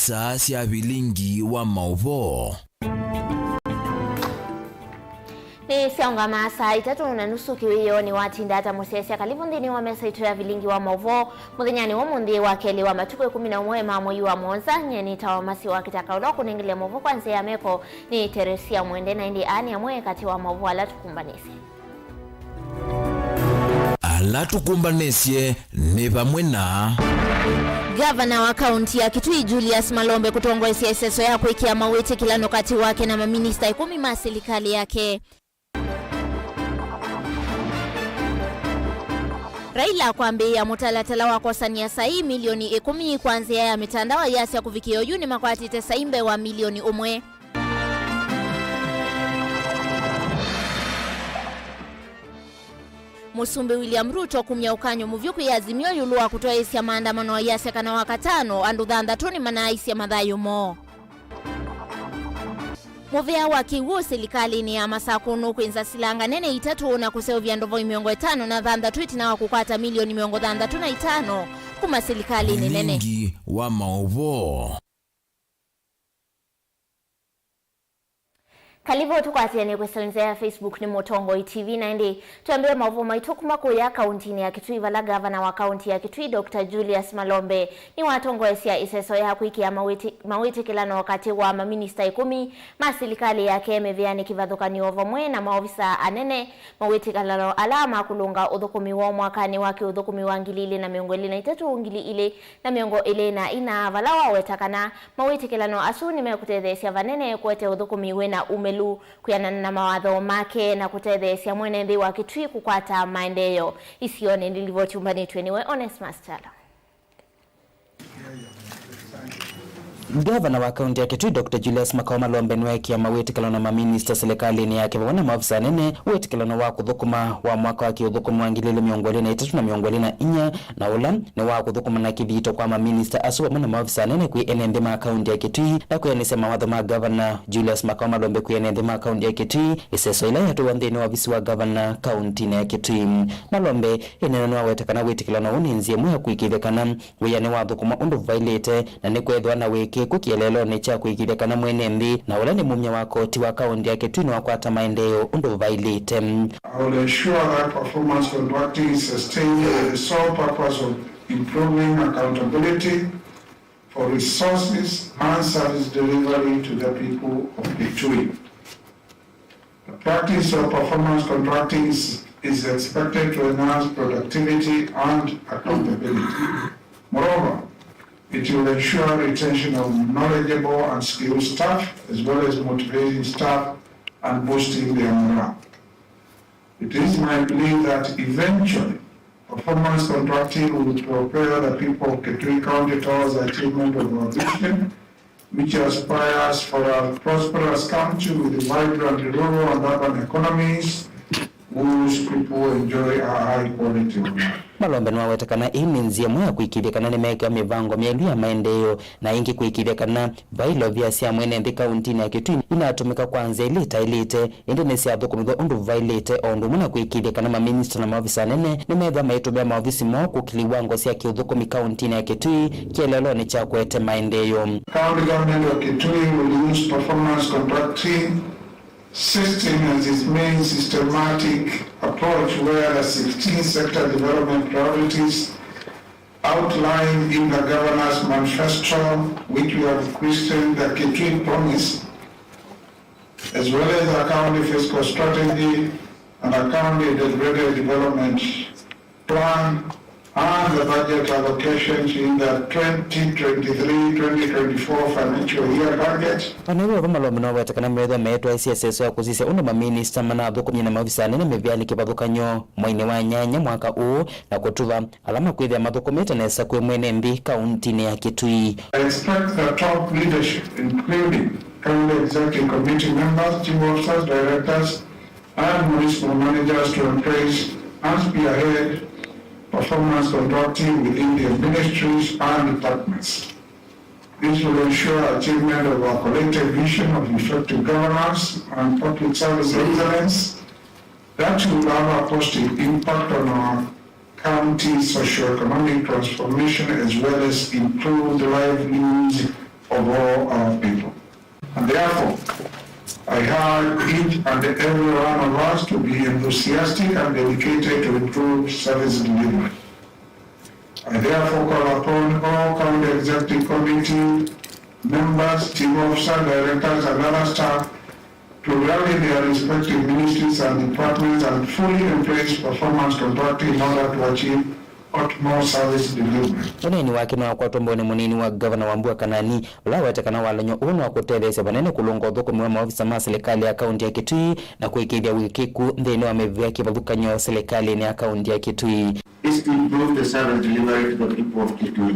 saa cia Vilingi wa Mauvoo. Ni sionga masaa 3:30 kiwioni watinda hata musesi kalibu ndini wa mesa itu ya Vilingi wa Mauvoo muthenyani wa mundi wa keli wa matuko 11 mamwe wa Monza nyeni tawa masi wa KITAKA ulo kuningile Mauvoo kwanza ya meko ni Teresia mwende na indi ani ya mwe kati wa Mauvoo ala tukumbanisi. Ala tukumbanesie ni pamwe na Gavana wa kaunti ya Kitui Julius Malombe kutongoza seso ya kuikia mawete kilano kati wake na maminista 10 ma serikali yake. Raila kwambia mutalatala wa kosania sahi milioni 10 kwanzia ya mitandao ya kuvikio yuni makwati tesaimbe wa milioni 1. Musumbi William Ruto kumya ukanyo muvyuku ya azimio yuluwa kutoa isi ya maandamano ya kana wakatano andudhanda toni mana isi ya madhayo mo. Muvea wa kiwu serikali ni ya masakunu kuinza silanga nene 3 na kuseo vyandovo miongo 5 na dhanda tweet na wakukwata milioni miongo dhanda 5 kuma serikali ni nene. Vilingi wa Mauvoo. Kalivo tukwatiani kweselenza ya Facebook ni Motongo TV na ndi tuambia Mauvoo maituku ya kaunti ni ya Kitui vala gavana wa kaunti ya Kitui Dr. Julius Malombe ni watongo ya iseso ya kuikia mawiti kilano wakati wa maminista 10 maserikali yake meviani kivadhukani ovomwe na maofisa anene mawiti kilano alama kulunga udhukumi wa mwakani wake udhukumi wa ngilili na miongo ili na 3 ngili ile na miongo ile na ina valawa wetakana mawiti kilano asuni mekutedhesia vanene kuete udhukumi wena umelu kuyanana na mawadho make na kutedhesia mwenendi wa Kitui kukwata maendeleo isione nilivyochumbani tueniwe Honest Master. Gavana wa kaunti ya Kitui Dr. Julius Malombe nwekia mawetikalo na maminista serikali ni yake wana maafisa nene wetikalo na wa kuthukuma wa mwaka wa kiuthukuma wa ngilile miongoli na 3 na miongoli na 4 na ula ni wa kuthukuma na kivito kwa maminista asuwa mwana maafisa nene kui enende ma kaunti ya Kitui na kuyanise mawadho ma gavana Julius Malombe kui enende ma kaunti ya Kitui iseso ila yatu wandhini wa visi wa gavana kaunti ya Kitui. Malombe inenanua wetakana wetikalo na uninzie muya kuikithekana weyane wa thukuma undu vailete na ni kwethwa na wiki kukielelo ni cha kuigithekana mwenendi na ula ni mumya wa koti wa kaunti ya Kitui na wakwata maendeleo undu vailite. I will ensure that performance contracting is sustained with the sole purpose of improving accountability for resources and service delivery to the people of Kitui. The practice of performance contracting is expected to enhance productivity and accountability. Moreover, it will ensure retention of knowledgeable and skilled staff, as well as motivating staff and boosting their morale. It is my belief that eventually, performance contracting will propel the people of Kitui County towards the achievement of our vision, which aspires for a prosperous country with vibrant rural and urban economies, whose people enjoy a high quality of life. Malombe nwa wetakana ini nzia mwa kuikithekana ni meka mivango mielu ya maendeleo na ingi kuikithekana vailo vya siya mwenendi kaunti ya Kitui inatumika kwanza ilite indonesi ya thukumidho undu vailite ondu muna kuikithekana maminista na maofisa nene ni medha maitumia maofisi mo kukiliwango siya kiuthukumi kaunti ya Kitui kielelo ni cha kuete maendeleo. County government of Kitui will use performance contracting system as its main systematic approach, where the 16 sector development priorities outlined in the governor's manifesto, which we have christened the Kitui Promise, as well as the county fiscal strategy and the county integrated development plan and the budget allocations in the 2023-2024 financial year budget. Panewe kwa Malombe na wetakana mredho meetwa SSS ya kuzise undu maminista manadhu kumye na maofisa nene mevyali kipadukanyo mwaine wa nyanya mwaka uu na kutuva alama kwezi ya madhukumeta na esa kwe mwenendi kaunti ya Kitui. I expect the top leadership, including county executive committee members, chief officers, directors, and municipal managers to embrace and spearhead performance contracting within their ministries and departments. This will ensure achievement of our collective vision of effective governance and public service excellence that will have a positive impact on our county socio-economic transformation as well as improved livelihoods of all our people. And therefore, I urge each and every one of us to be enthusiastic and dedicated to improve service delivery. I therefore call upon all county executive committee members, team officers, directors, and other staff to rally their respective ministries and departments and fully embrace performance contracting in order to achieve utmost service delivery. Uneni wake na kwa tombone munini wa governor wa Mbua Kanani ula watakana walanyo uno wa kuteleza banene kulongo dhoko mwa maofisa ma serikali ya kaunti ya Kitui na kuikidia wikiku ndene wamevya kibabukanyo serikali ni kaunti ya Kitui. Is to improve the service delivery to the people of Kitui.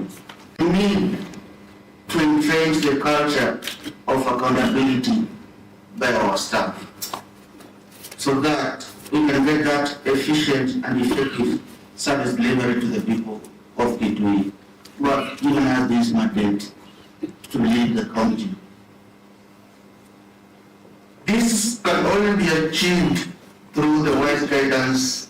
We need to entrench the culture of accountability by our staff so that we can get that efficient and effective service delivery to the people of Kitui who have given us this mandate to lead the county. This can only be achieved through the wise guidance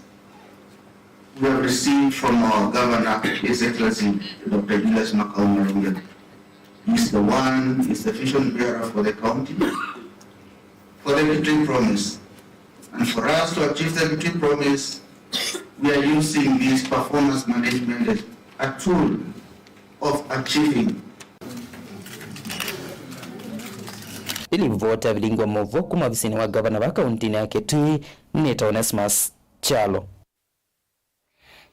we have received from our Governor, His Excellency Dr. Julius Malombe. He's the one, he's the vision bearer for the county, for the Kitui Promise. And for us to achieve the Kitui Promise, we are using this performance management as a tool of achieving. Ili vota Vilingi wa Mauvoo kuma visini wa gavana wa kaunti ya Kitui Neta Onesmus Chalo.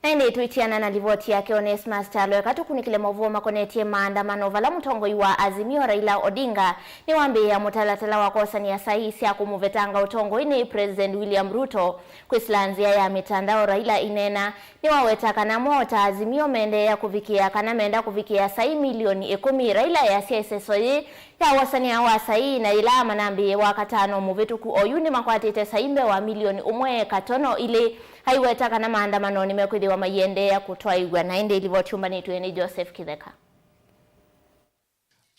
Na ine tuitiana na livoti yake Onesmus Chalo yakatu kunikile Mauvoo makonetie maandamano vala mutongoi wa Azimio Raila Odinga ni wambe ya mutalatala wakosa ni ya sahisi ya kumuvetanga utongoi ni President William Ruto kwislanzia ya mitandao. Raila inena ni waweta kana mota Azimio mende ya kuvikia kana menda kuvikia sahi milioni 10. Raila ya CSSOE ya wasani ya wasai na ila manambi wakatano muvetuku oyuni makwatite saimbe wa milioni 1.5 ili haiweta kana maandamano ni mekwidi wa mayende ya kutoa igwa na inde ilivochumba ni tueni Joseph Kideka.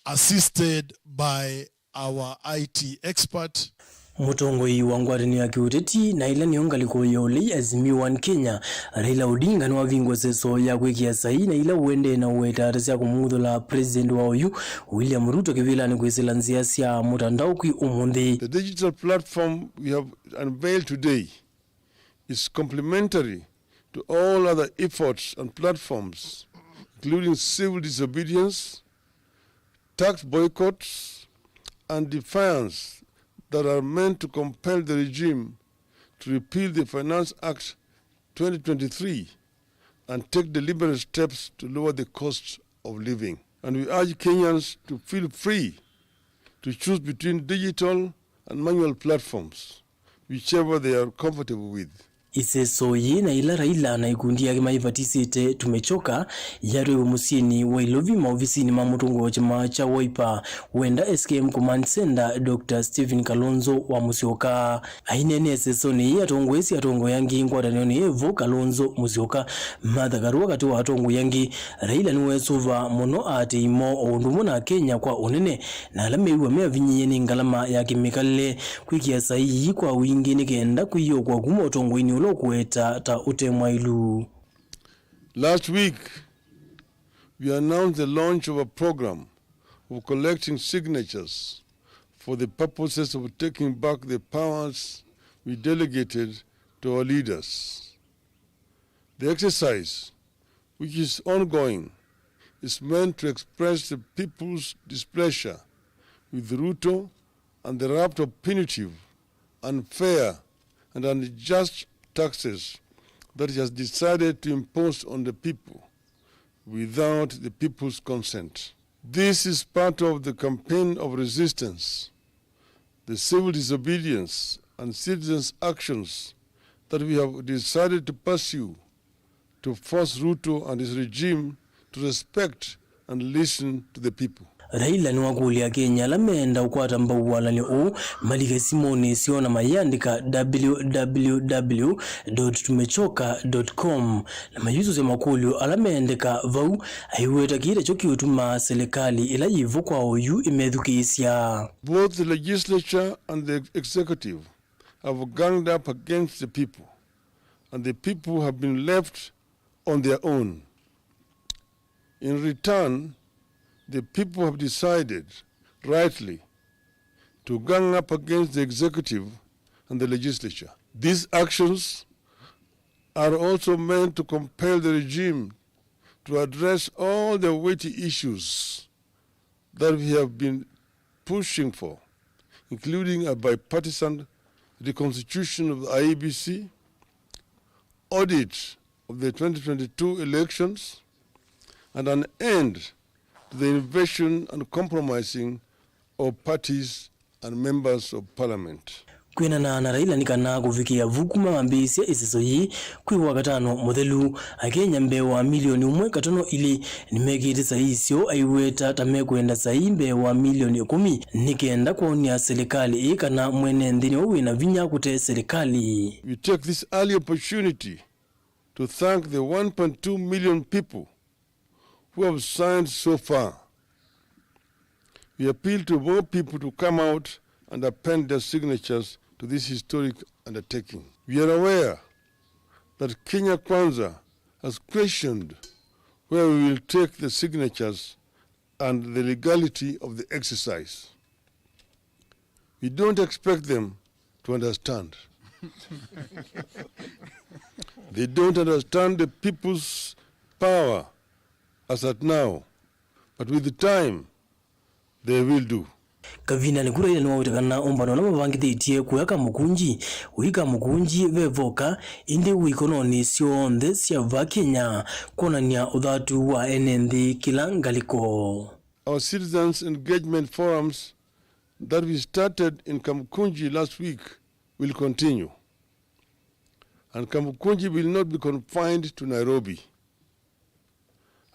Assisted by our IT expert. Mutongoi wangwatani ya kiuteti na ila niongaliko ya ule Azimio One Kenya Raila Odinga ni wavingwa seso ya kwekia sahi na ila uende na uweta atasi ya kumudho la President wa oyu William Ruto kivila ni kwesilanzia siya mutandao kui umundi. The digital platform we have unveiled today is complementary to all other efforts and platforms, including civil disobedience, tax boycotts, and defiance that are meant to compel the regime to repeal the Finance Act 2023 and take deliberate steps to lower the cost of living. And we urge Kenyans to feel free to choose between digital and manual platforms, whichever they are comfortable with. Isesoye na ila Raila na ikundi ya kima ivatisite tumechoka yaro iwe musini wa ilovi maofisini mamutungo wa chama cha Wiper wenda SKM Command Center Dr. Stephen Kalonzo wa Musyoka. Ainene isesoni ya tongo esi ya tongo yangi ngwa danioni Evo Kalonzo Musyoka madhagaruwa katiwa tongo yangi Raila niwe sova mono ate imo ondumu na Kenya kwa onene na alame iwa mea vinyeni ngalama ya kimikale kuikia sahi kwa wingi nikenda kuyo kwa gumo tongo ini Last week, we announced the launch of a program of collecting signatures for the purposes of taking back the powers we delegated to our leaders. The exercise, which is ongoing, is meant to express the people's displeasure with Ruto and the raft of punitive, unfair, and unjust taxes that he has decided to impose on the people without the people's consent. This is part of the campaign of resistance, the civil disobedience and citizens' actions that we have decided to pursue to force Ruto and his regime to respect and listen to the people. Raila ni wakuli ya Kenya lameenda ukwata mbauwala ni malike simoni siona mayandika www.tumechoka.com na mayuzo se makuli alameendeka vau aiweta kire choki utuma serikali ila yivu kwa oyu imedhukisya. Both the legislature and the executive have ganged up against the people, and the people have been left on their own. In return, the people have decided, rightly, to gang up against the executive and the legislature. These actions are also meant to compel the regime to address all the weighty issues that we have been pushing for, including a bipartisan reconstitution of the IEBC, audit of the 2022 elections, and an end to the invasion and compromising of parties and members of parliament. Kwina na Raila nikana kufikia vukuma mambisi isiso hii kwiwa katano modelu akenya mbewa milioni 1.5 ili nimekiti sahisyo aiweta tamekwenda sahi mbewa milioni 10 nikenda kuonia serikali kana mwene ndini wina vinya kute serikali. We take this early opportunity to thank the 1.2 million people who have signed so far. We appeal to more people to come out and append their signatures to this historic undertaking. We are aware that Kenya Kwanza has questioned where we will take the signatures and the legality of the exercise. We don't expect them to understand. They don't understand the people's power as at now, but with the time, they will do. Kavina ni kura ile nwawitakana ombano na mabangithitie kuyaka mukunji wika mukunji vevoka indi wikononi sionthe cia Kenya konania uthatu wa enenthi kila ngaliko. Our citizens engagement forums that we started in Kamukunji last week will continue. And Kamukunji will not be confined to Nairobi.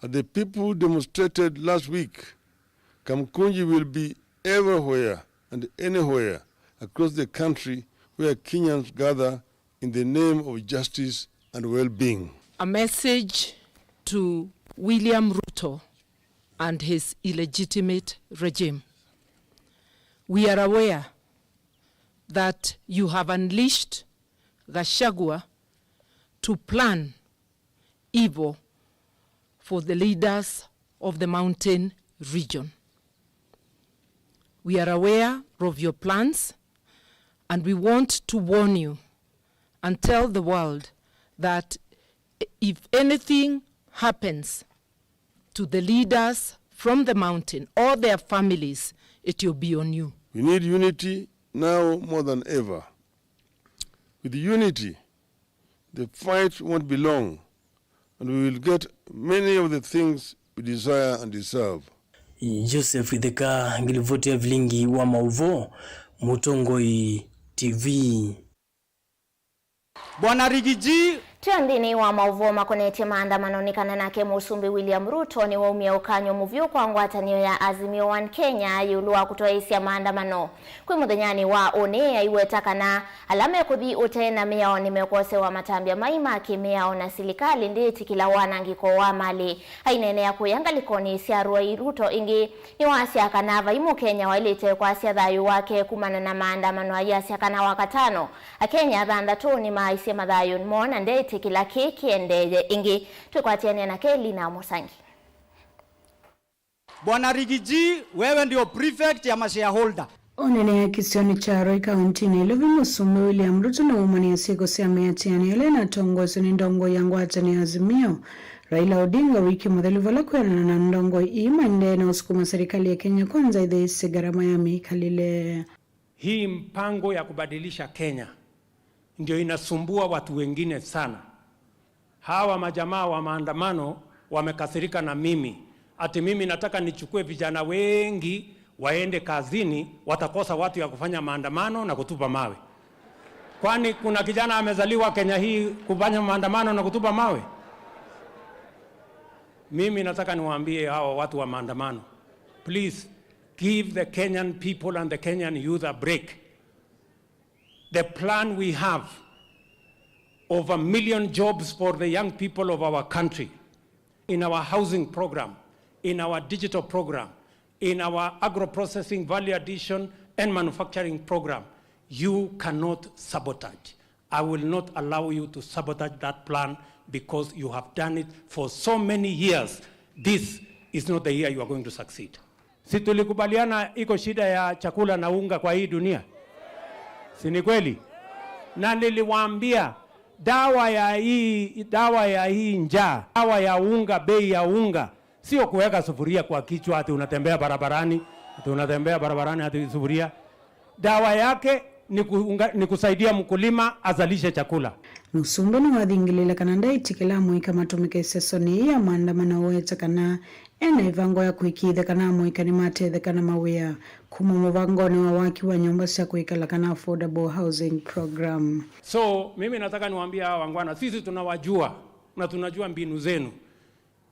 As the people demonstrated last week, Kamukunji will be everywhere and anywhere across the country where Kenyans gather in the name of justice and well-being. A message to William Ruto and his illegitimate regime. We are aware that you have unleashed Gachagua to plan evil for the leaders of the mountain region. We are aware of your plans, and we want to warn you and tell the world that if anything happens to the leaders from the mountain or their families, it will be on you. We need unity now more than ever. With unity, the fight won't be long, and we will get many of the things we desire and deserve. Joseph Ideka ngilivotia Vilingi wa Mauvoo, Mutongoi TV. Bwana Rigiji Tiandini wa Mauvoo makonetia maandamano nikana nake Musumbi William Ruto ni waumia ukanyo muvyo kwa ngwatanio ya Azimio One Kenya yulua kutoa isia maandamano. Kwi muthenyani wa one aiwetaka na alama ya kuthi utena miao nimekose wa matambia maima kimiao na silikali nditi kila wanangiko wa mali. Hainenea kuyangalikoni isia Ruai Ruto ingi ni wasia kanava imu Kenya wailite kwa asia dhayu wake kumana na maandamano ya asia kana wakatano. Kenya dhanda tu ni maisia madhayu nmona ndeti kila keki endeje ingi tukwatiania na Kelly na Musangi. Bwana Rigiji, wewe ndio prefect ya mashareholder. Onene ya kisioni cha Roi County ni Ilovi Musumbi William Ruto na umani ya siku siya meatiani ele na tongozo ni ndongo ya ngwatani Azimio. Raila Odinga wiki mudhalivala kuena na ndongo imande na usukuma serikali ya Kenya Kwanza idhaisi gharama ya mikalile. Hii mpango ya kubadilisha Kenya ndio inasumbua watu wengine sana. Hawa majamaa wa maandamano wamekasirika na mimi. Ati mimi nataka nichukue vijana wengi waende kazini, watakosa watu ya kufanya maandamano na kutupa mawe. Kwani kuna kijana amezaliwa Kenya hii kufanya maandamano na kutupa mawe? Mimi nataka niwaambie hawa watu wa maandamano, please give the Kenyan people and the Kenyan youth a break. The plan we have of 1 million jobs for the young people of our country, in our housing program, in our digital program, in our agro-processing, value addition, and manufacturing program, you cannot sabotage. I will not allow you to sabotage that plan because you have done it for so many years. This is not the year you are going to succeed. Si tulikubaliana iko shida ya chakula na unga kwa hii dunia? Si ni kweli? Na niliwaambia dawa ya hii njaa, dawa ya unga, bei ya unga, sio kuweka sufuria kwa kichwa ati unatembea barabarani, ati sufuria. Dawa yake ni kusaidia mkulima azalishe chakula. Musumbe ni wathingilile kana ndaitikila muika matumike sesoni ya maandamano weta kana ena ivango ya kuikithe kana muika ni matethe kana mawea kuma muvangoni wa waki wa nyumba cia kuikala kana affordable housing program. So mimi nataka niwaambie hawa wangwana, sisi tunawajua na tunajua mbinu zenu,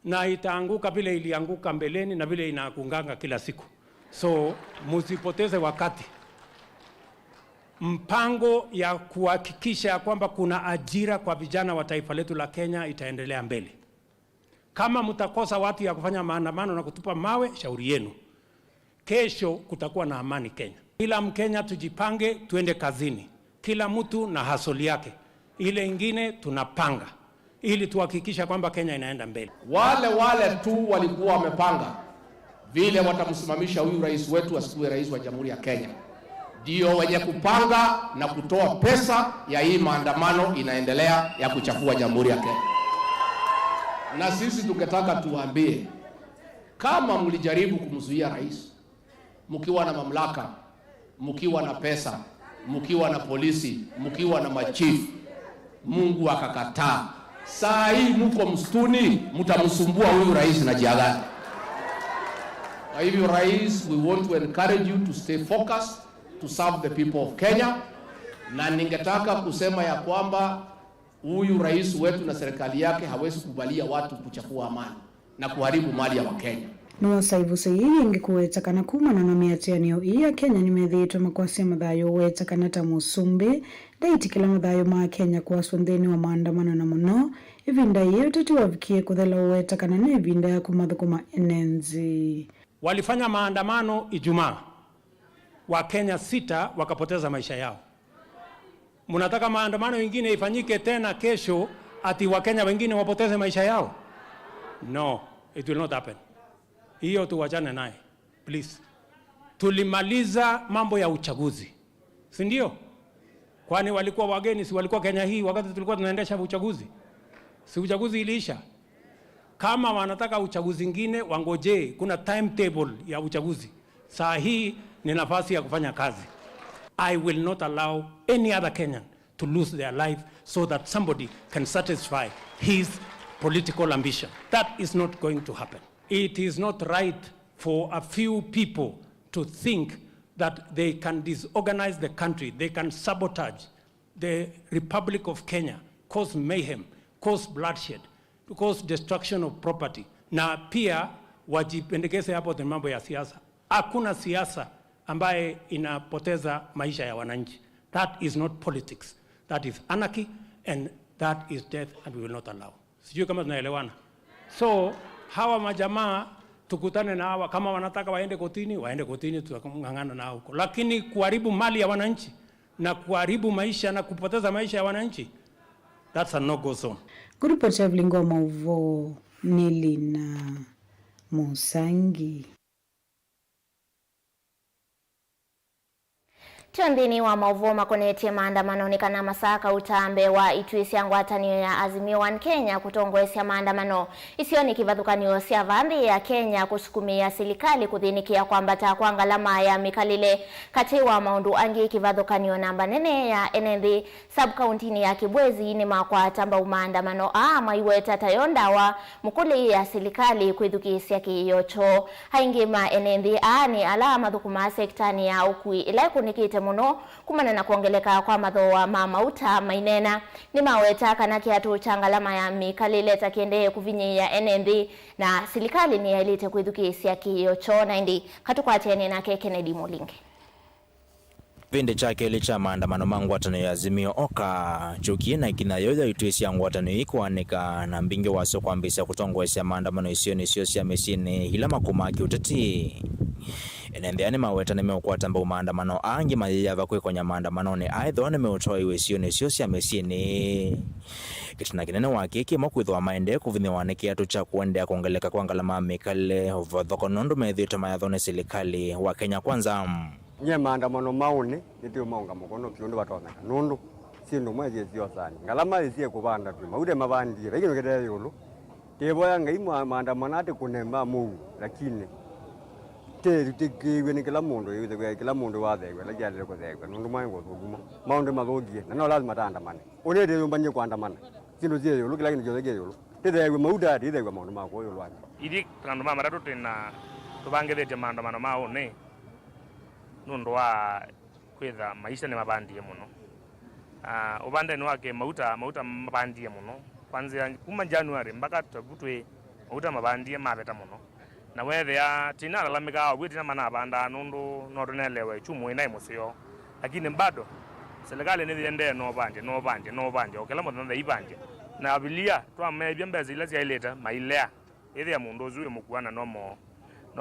na itaanguka vile ilianguka mbeleni na vile inaangukanga kila siku. So musipoteze wakati. Mpango ya kuhakikisha kwamba kuna ajira kwa vijana wa taifa letu la Kenya itaendelea mbele. Kama mtakosa watu ya kufanya maandamano na kutupa mawe, shauri yenu. Kesho kutakuwa na amani Kenya. Kila Mkenya tujipange, tuende kazini. Kila mtu na hasoli yake. Ile ingine tunapanga ili tuhakikisha kwamba Kenya inaenda mbele. Wale tu walikuwa wamepanga vile watamsimamisha huyu rais wetu asikuwe rais wa Jamhuri ya Kenya, ndio wenye kupanga na kutoa pesa ya hii maandamano inaendelea ya kuchafua Jamhuri ya Kenya. Na sisi tukitaka tuwaambie, kama mlijaribu kumzuia rais, mkiwa na mamlaka, mkiwa na pesa, mkiwa na polisi, mkiwa na machifu, Mungu akakataa, saa hii mko msituni, mtamsumbua huyu rais na jia gani? Kwa hivyo rais, we want to encourage you to stay focused, to serve the people of Kenya. Na ningetaka kusema ya kwamba huyu rais wetu na serikali yake hawezi kukubalia watu kuchafua amani na kuharibu mali ya Wakenya. No saivuse yingi kuweta kana kumana na miatianio iya Kenya nimethitwa makwasi mathayo weta kana ta Musumbi ndaitikila mathayo ma Kenya kwa swandeni wa maandamano na muno ivinda iyo tatu wavikie kuthela weta kana na ivinda ya kumathukuma enenzi. Walifanya maandamano Ijumaa. Wakenya 6 wakapoteza maisha yao. Munataka maandamano mengine ifanyike tena kesho ati Wakenya wengine wapoteze maisha yao? No, it will not happen. Hiyo tuwachane naye, please. Tulimaliza mambo ya uchaguzi, si ndio? Kwani walikuwa wageni, si walikuwa Kenya hii wakati tulikuwa tunaendesha uchaguzi? Si uchaguzi iliisha? Kama wanataka uchaguzi ngine wangoje, kuna timetable ya uchaguzi. Saa hii ni nafasi ya kufanya kazi. I will not allow any other Kenyan to lose their life so that somebody can satisfy his political ambition. That is not going to happen. It is not right for a few people to think that they can disorganize the country, they can sabotage the Republic of Kenya, cause mayhem, cause bloodshed, cause destruction of property. Na pia wajipendekeze hapo the mambo ya siasa. Hakuna siasa ambaye inapoteza maisha ya wananchi. That is not politics. That is anarchy and that is death and we will not allow. Sijui kama tunaelewana. So hawa majamaa tukutane na hawa, kama wanataka waende kotini tutangangana nao huko. Lakini kuharibu mali ya wananchi na kuharibu maisha na kupoteza maisha ya wananchi, that's a no-go zone. Grupo cha Vilingi wa Mauvoo Nilina Musangi. Chondini wa Mauvoo makoneti maandamano ni kana masaka utambe wa ituisi yangu atanio ya Azimio One Kenya kutongwesya maandamano isiyo ni kivathukanio cia vambi ya Kenya kusukumia serikali kuthinikia kwamba takwa ngalama ya mikalile kati wa maundu angi kivathukanio namba nene ya NND sub-county ya Kibwezi ni makwa tamba maandamano maiweta tayonda wa mukuli ya serikali kwithukisya kiyocho haingima NND ni alama thukuma sektani ya ukui ila kunikite muno kumana na kuongeleka kwa mathoa ma mauta mainena ni maweta kana kiatu changalama ya mikalile takiende kuvinyi ya NND na serikali ni yailite kwithukisya kiyocho na indi katukwatene na Kennedy Mulingi. Kipindi chake licha maandamano mangwatano ya Azimio oka chukie na kinayoya ituisi ya ngwatano ikuanika na mbinge waso kwambisa kutongwesya maandamano isiyo cia mesine hila makumaki utati enendeani maweta nimeukwata mbau maandamano angi mayava kwikonya maandamanoni aitho nimeutoa iwesio nisio cia miciini kitina kinene wakiki makwithwa maende kuvinyiwa ni kiatu cha kuendea kuongeleka kwa ngalama mikale thoko nondu methite mayathone serikali wa Kenya Kwanza. Nye maandamano mauni nitio maunga mukono kiondu batoneka nundu sindu mweje sio sana ngalama isie kubanda tu maude mabandi rekino kede yulu teboya ngai maandamano ate kunemba mu lakini tikiwe ni kila mundu yithe kila mundu wathegwe la jale ko thegwe nundu mwango thuguma maundu mathogie na no lazima taandamane unede yumbanye kuandamana sindu zie yulu kila kindu gyothege yulu tithegwe mauda tithegwe maundu mako yulu wanje idi kandu mama ratu tena tubangethete maandamano mauni nundu wa kwitha maisha ni mabandie muno ubande ni wake mauta mabandie muno kwanza kuma January mpaka tabutwe mauta mabandie mabeta muno na wethe ya tina lalamika awiti na mana banda nundu no tunelewe chumu ina musio lakini bado serikali ni ndiende no banje okela mutanda ibanje na abilia twa mebya mbezi ila ileta mailea ile ya mundu zuri mukwana no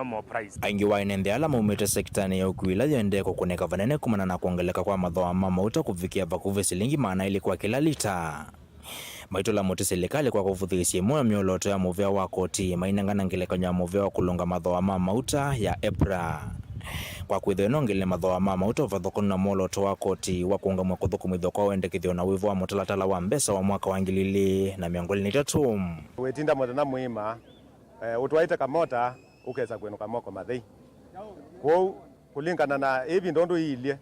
more price. Aingi wainende ala maumete sektani ya ukuila yende kukuneka vanene kumana na kuongeleka kwa madhoa mauta kufikia bakuve silingi maana ili kwa kila lita. Maitola mote serikali kwa kuvuthisie moyo mioloto ya muvea wa koti mainangana ngelekanya muvea wa kulunga madhoa mauta ya EPRA. Kwa kwitheno ngile madhoa mauta vathoko na moloto wa koti wa kuunga mwakuthuku mwithoko wendekithio na wivu wa mutalatala wa mbesa wa mwaka wa 2023. Wetinda mwathana muima utwaita kamota ukeza kwenuka moko mathei kwa kulingana na hivi ndondo ilie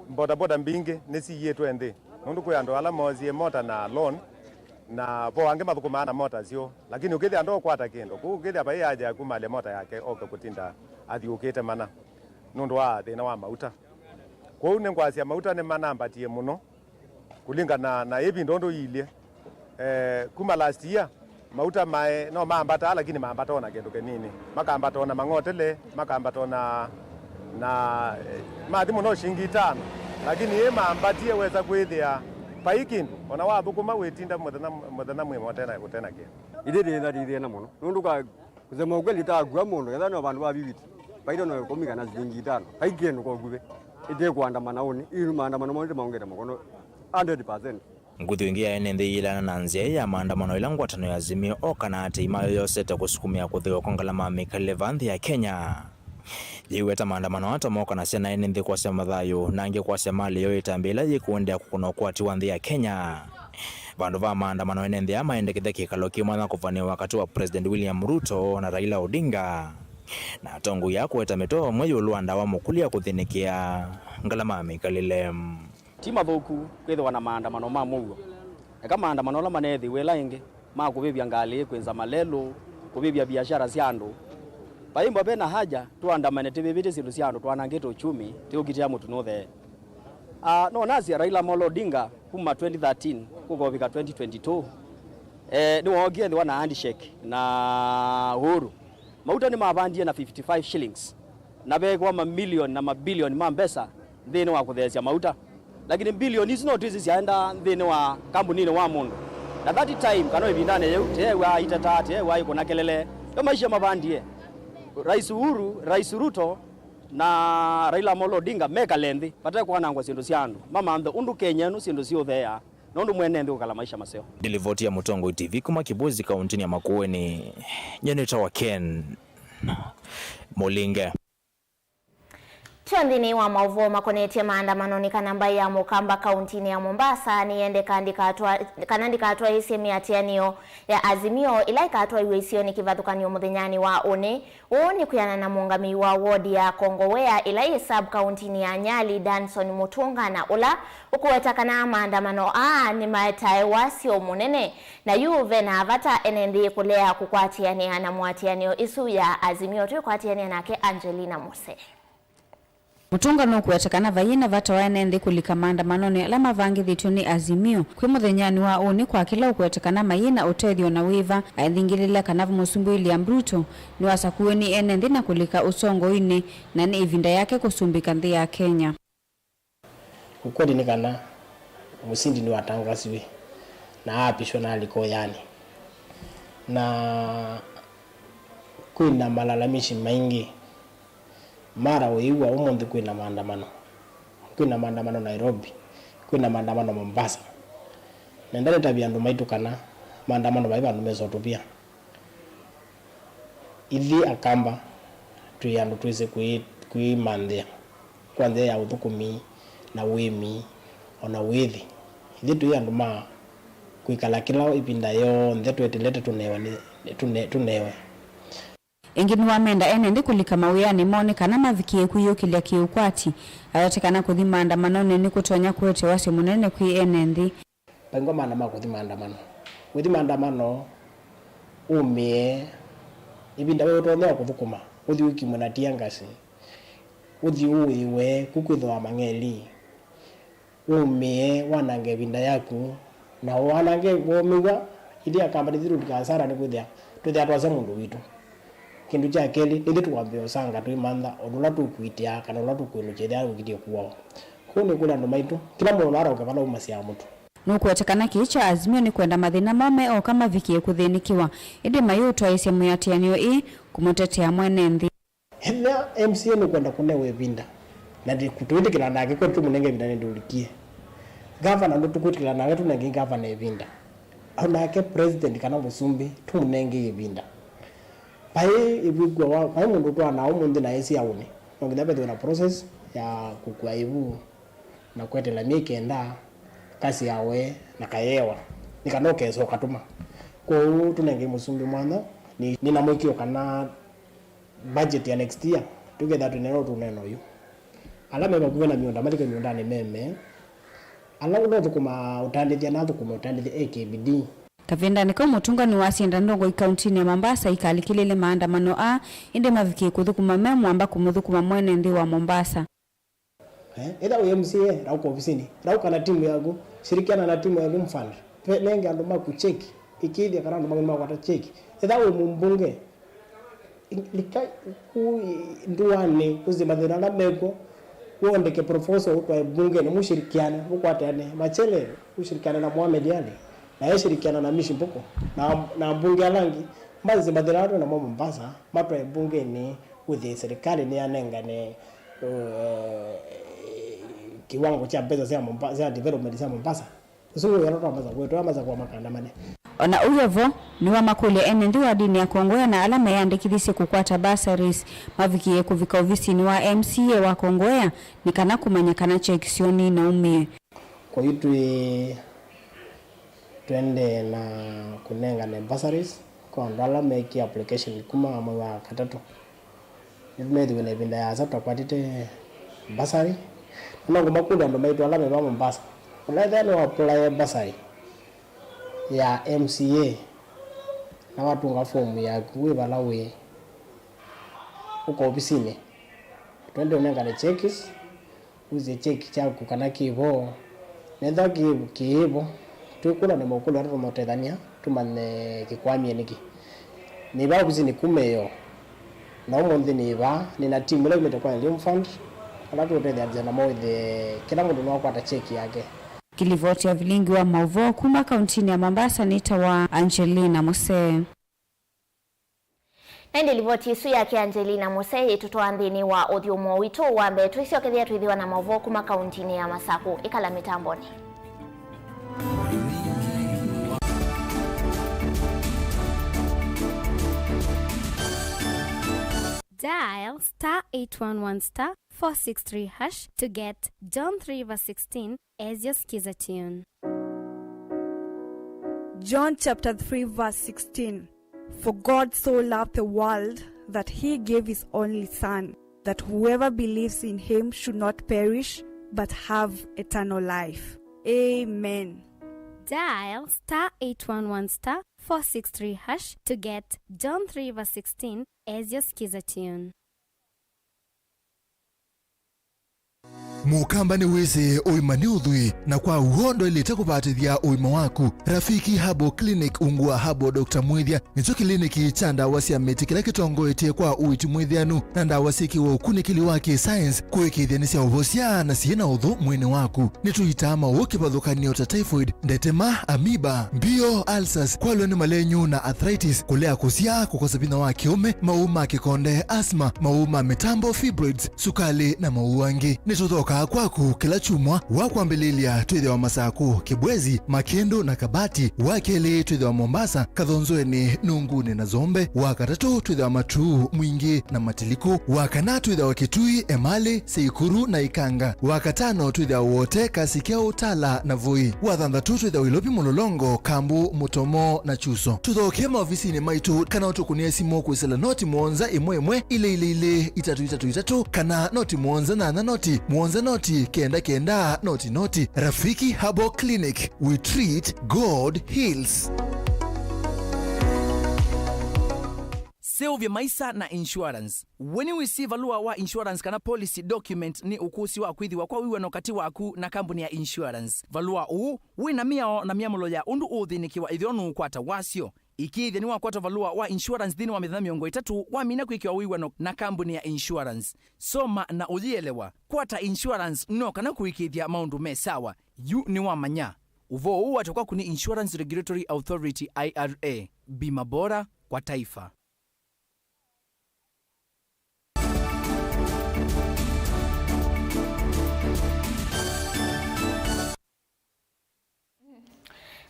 boda mbingi nisiye twende nundu kwa ando ala mozie mota na loan na bo ange mathukuma na mota sio lakini ukithi ando kwata kendo ku ukithi apa yaja kumale mota yake oka kutinda athiukite mana nundu wa thina wa mauta kwa une ngwasia mauta ni manambatie muno kulingana na hivi ndondo ilie kuma last year mauta mae no maambata lakini maambata ona kendo kenini makambata ona mangotele makambata ona na mathimu no shingi 5 lakini ye maambatie weza kwithia paikindu ona wathukuma wetinda muthana mwimo tena gutena ke ithire na muno nundu ka kusema ukweli tagua mundu ketha no bandu ba bibiti paido no komika na shingi 5 paikindu ko guve ite kuandamana uni iru maandamano monde maongera mukono 100%. Nguthi wingi ya enende ilana na nzia ya maandamano ila ngwatano ya Azimio okana ati imayo yose ta kusukumia kuthio kongalama mikale vanthi ya Kenya. Yiweta maandamano hata moka na sena enende kwa sema thayo na ange kwa sema leo itambila yikuendea kukuno kwa tiwanthi ya Kenya. Vandu va maandamano enende ya maendekithe kikaloki mwana kufani wakati wa President William Ruto na Raila Odinga. Na tongu ya kuweta metoa mweyo luanda wa mukulia kuthinikia ngalama mikalile. Tima thoku kwithwa na maandamano ma Mauvoo eka maandamano la manethi wela ingi ma kuvivya ngali kwenza malelo kuvivya biashara cia andu paimbo bena haja tuandamane tivivite sindu cia andu twanangite uchumi tiukitia mutu nothe no nazi Raila Amolo Odinga kuma 2013 kugovika 2022 ni wogie ndi wana handshake na Uhuru mauta ni mabandie na 55 shillings na begwa mamilioni na mabilioni ma mbesa thini wa kuthecia mauta lakini bilioni ici no twici ciaenda thini wa kambuni-ini wa mundu na that time kana ibindane yeu tewa itata tewa ikona kelele yo maisha mabandie Rais Uhuru Rais Ruto na Raila Amolo Odinga meka lendi pata kwa nangwa sindu ciandu mama ndo undu Kenya no sindu cio thea nondu mwene ndi ukala maisha maseo Dilivoti ya Mutongo TV kuma Kibuzi kauntini ya Makueni nyeneta wa Ken Molinge. Chondini wa Mauvoo makonetie maandamano ni kanamba ya Mukamba kauntini ya Mombasa niende kanandika hatua isi miatianio ya Azimio ila ikatwa iwesio ni kivathukanio muthenyani wa one kuyana na muungami wa wodi ya Kongowea ila sub kauntini ya Nyali Danson Mutunga na ula ukuweta kana maandamano ni maetae wasio munene na yuve na avata enendi kulea kukwatiania na muatianio isu ya Azimio tukwatiania nake Angelina Mose. Mutunga no kuetakana vayina vata waenende kulika maandamanoni ala mavangi thituni Azimio kwi muthenyani wa uni kwa kila kuetakana mayina utethio na wiva aithingilila kanavu musumbi William Ruto ni wasakuweni enende na kulika usongo ini na ni ivinda yake kusumbika nthi ya Kenya. Ukweli ni kana musindi ni watangasiwe na apishwa na aliko yani na kuna malalamishi maingi mara uiwa umuthi kwina maandamano. Kwina maandamano Nairobi, kwina maandamano Mombasa. Nendele tabia andu maitukana maandamano baiba andu mesotopia. Ithi akamba tuyandu twise kuimanthia kwanza ya uthukumi na wimi ona withi. Ithi tuyandu ma kuikala kila ipinda yonthe twetelete tunewe. Engini wa menda enendi kulika mawiyani mone kana mavikie kuyukilia kiukwati ayatekana kuthi maandamano nini kutonya kwete wasi munene kui enendi. Pango maandamano kuthi maandamano. Kuthi maandamano umie ibinda wewe utonea kuthukuma. Uthi wiki mwana tiangasi. Uthi uiwe kukwithwa mangeli. Umie wanange binda yaku na wanange womiwa ili akamba thiru dikasara ni kuthia. Tuthia twase mundu witu. Kindu cha keli ndi tukwambia usanga tuimantha odula tukwitia kana odula tukwinuchethia ukitie kuo. Kuni kula ndo maitu kila mundu arauka vala umasia mutu. Nukuetekana kicha azimio ni kwenda mathina mame o kama vikie kuthinikiwa. Indi mayuto aisya muyatianio kumutetea mwene nthi. Hena MCA ni kwenda kunewe binda. Na ndi kutuitikira ndake kwa tumunenge binda ndulikie. Governor ndo tukuitikira nawe tunenge governor binda. Onake president kana musumbi tumunenge binda. Pai ibigwa wa pai mundu twana umundi na esi yaune. Ngidabete na process ya kukua ivu na kwetela mikenda kasi yawe na kayewa nikanoke so katuma ko tunenge musumbi mwana ni na mwikio kana budget ya next year together tuneno yu alame bakuvena mionda malika mionda ne meme ala uno tukuma utandithia na tukuma utandithia AKBD. Kavinda niko mutunga ni wasinda ndongo ikaunti ya Mombasa ikalikilile maandamano inde mavikie kuthukuma memu amba kumuthukuma mwene ndi wa Mombasa. Eda MCA rauko ofisini rauka na timu yangu shirikiana na timu yangu mfano lenga ando makucheki ikidi kana ando magema kwata cheki eda we mumbunge likai ku nduane kuzimadhira na meko uondeke proposal kwa bunge na mushirikiana ukwatane machele ushirikiana na Mohamed Ali na yeshirikiana na Mishi Mboko na bunge alangi mazi madhira na Mombasa mato ya bunge ni uthi serikali ni anengane kiwango cha pesa za Mombasa za development za Mombasa usungu ya roto kwetu amaza kwa makandamane. Ona uyevo ni wa makule enendi wa dini ya Kongoya na alama yandikithisi kukwata basaris mavikie kuvika ofisini wa MCA wa Kongoya ni kana kumanyakana chekisioni na umie. Kwa hiyo twende na kunenga na basaris kwa ndala make application kuma mwa katatu. Ndio ndio binda ya sasa kwatite basari. Nongo makunda ndo maitwa alame ba Mombasa. Unaenda no apply basari ya MCA na watu nga fomu ya kuwe balawe uko ofisini. Twende unenga na checks uze check chako kana kivo nenda kivo tukula na mokulu aro motedania tumane kikwamie niki ni ba kuzini kumeyo na umonde ni ba ni na timu ile imetoka ndio fund alafu utende ajana moja kila mtu anaopata cheki yake. Kilivoti ya Vilingi wa Mauvoo kuma kauntini ya Mombasa nita wa Angelina Mose. Nende livoti isu yake Angelina Mose tutoambini wa odiomo wito wambe tuisio kethia tuithiwa na Mauvoo kuma kauntini ya Masaku ikala mitamboni. Dial *811*463# to get John 3:16 as your skiza tune. John chapter 3 verse 16. For God so loved the world that he gave his only son, that whoever believes in him should not perish but have eternal life. Amen. Dial *811*463# to get John 3:16 as your skiza tune. mukamba ni wese oimani udhui na kwa uhondo ilita kupatithia uima waku. Rafiki Habo Clinic ungua Habo Dr. Mwithia nicho kliniki cha ndawa cia miti kila kitongoetie kwa uiti mwithianu na ndawa cikiwa ukunikili wa science kuikithia ni cia uvocia na ciina uthu mwini waku. Nituitama ukipathukanio ta typhoid, ndetema, amoeba, mbio, ulcers, kwalwa ni malenyu na arthritis, kulea kusia, kukosa bina wa kiume, mauma kikonde, asma, mauma mitambo, fibroids, sukali na mauangi. Nituthoka kwaku kila chumwa wakwambililia twithe wa Masaku, Kibwezi, Makendo na Kabati, wakeli twithe wa Mombasa, Kathonzoeni, Nunguni na Zombe, wakatatu twithe wa Matu, Mwingi na Matiliku, wakana twithe wa Kitui, Emali, Seikuru na Ikanga, wakatano twithe wa wote Kasikeo, Tala na Voi, wathanthatu twithe wa Ilobi, Mulolongo, Kambu, Mutomo na Chuso. Tuthoke maofisini maitu kana utukunie simu kwisela noti mwonza imwe ile itatu kana noti mwonza na noti mwonza noti kenda noti. Rafiki Habo Clinic, we treat, God heals. Save maisa na insurance. When you receive alua wa insurance kana policy document ni ukusi wa kwithiwa kwa wiwa nokati waku na kampuni ya insurance. Valua wina miao na miamulo ya undu uthinikiwa ithionu kwata wasio. Ikithia ni wakwata valua wa insurance dhini wa mithana miongo itatu wamina kwikiwa wiwa na kampuni ya insurance. Soma na uthielewa. Kwata insurance no kana kuikithia maundu mesawa. Yu ni wamanya. Uvo watoka kuni Insurance Regulatory Authority IRA. Bima bora kwa taifa.